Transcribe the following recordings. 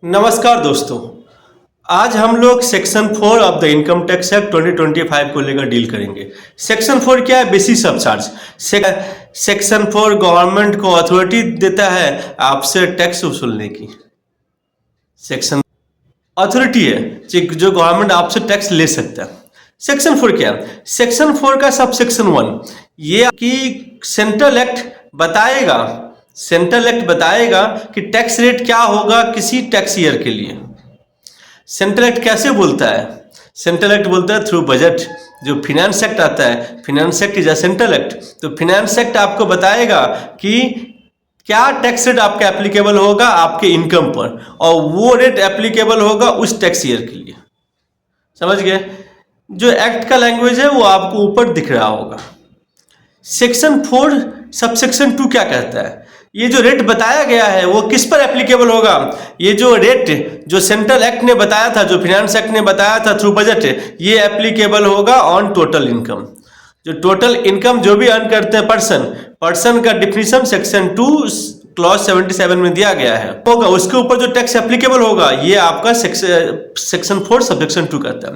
नमस्कार दोस्तों। आज हम लोग section 4 of the income tax act 2025 को लेकर डील करेंगे। सेक्शन 4 क्या है? Basis of charge. Section 4 government को अथॉरिटी देता है आपसे टैक्स वसूलने की। सेक्शन अथॉरिटी है जो गवर्नमेंट आपसे टैक्स ले सकता है। सेक्शन 4 क्या है? सेक्शन 4 का सब सेक्शन 1 ये कि सेंट्रल एक्ट बताएगा कि टैक्स रेट क्या होगा किसी टैक्स ईयर के लिए। सेंट्रल एक्ट कैसे बोलता है? सेंट्रल एक्ट बोलता है थ्रू बजट। जो फिनेंस एक्ट आता है, finance act is a central act, तो फिनेंस एक्ट आपको बताएगा कि क्या टैक्स रेट आपका एप्लीकेबल होगा आपके इनकम पर, और वो रेट एप्लीकेबल होगा उस टैक्स ईयर के लिए। समझ गए? जो एक्ट का लैंग्वेज है वो आपको ऊपर दिख रहा होगा। सेक्शन 4 सबसेक्शन 2 क्या कहता है? ये जो रेट बताया गया है वो किस पर एप्लीकेबल होगा? ये जो रेट जो सेंट्रल एक्ट ने बताया था, जो फिनेंस एक्ट ने बताया था थ्रू बजट, ये एप्लीकेबल होगा ऑन टोटल इनकम। जो टोटल इनकम जो भी अर्न करते हैं पर्सन का डिफिनीशन सेक्शन 2 क्लॉज 77 में दिया गया है होगा, उसके ऊपर जो टैक्स एप्लीकेबल होगा ये आपका सेक्शन 4 सबसेक्शन 2 कहता है।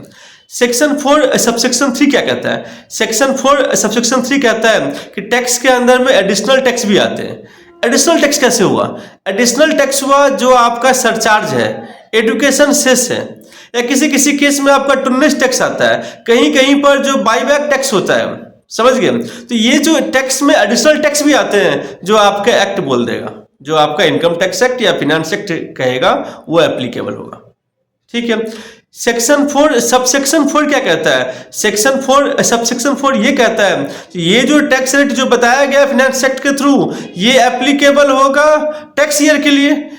सेक्शन 4 सबसेक्शन 3 क्या कहता है? सेक्शन 4 सबसेक्शन 3 कहता है कि टैक्स के अंदर में एडिशनल टैक्स भी आते हैं। एडिशनल टैक्स कैसे हुआ? एडिशनल टैक्स हुआ जो आपका सरचार्ज है, एडुकेशन सेस है, या किसी केस में आपका टुन्नेस टैक्स आता है, कहीं कहीं पर जो बाईबैक टैक्स होता है। समझ गए? तो ये जो टैक्स में एडिशनल टैक्स भी आते हैं जो आपका एक्ट बोल देगा, जो आपका इनकम टैक्स एक्ट या फिनेंस एक्ट कहेगा वो एप्लीकेबल होगा। ठीक है। सेक्शन 4 सबसेक्शन 4 क्या कहता है? सेक्शन 4 सबसेक्शन 4 ये कहता है ये जो टैक्स रेट जो बताया गया फिनेंस एक्ट के थ्रू ये एप्लीकेबल होगा टैक्स ईयर के लिए,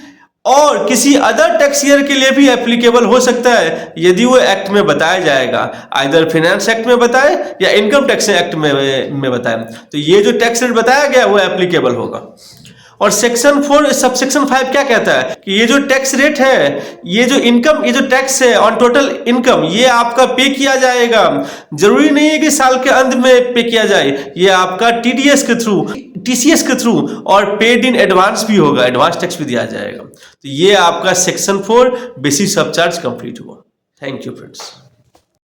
और किसी अदर टैक्स ईयर के लिए भी एप्लीकेबल हो सकता है यदि वो एक्ट में बताया जाएगा, आइदर फिनेंस एक्ट में बताए या इनकम टैक्स एक्ट में बताए। तो ये जो टैक्स रेट बताया गया वो एप्लीकेबल होगा। और सेक्शन 4 सबसेक्शन 5 क्या कहता है कि ये जो टैक्स रेट है, ये जो टैक्स है ऑन टोटल इनकम, ये आपका पे किया जाएगा। जरूरी नहीं है कि साल के अंत में पे किया जाए, ये आपका टीडीएस के थ्रू, टीसीएस के थ्रू और पेड इन एडवांस भी होगा, एडवांस टैक्स भी दिया जाएगा। तो ये आपका section 4 basis of charge complete हुआ। Thank you friends.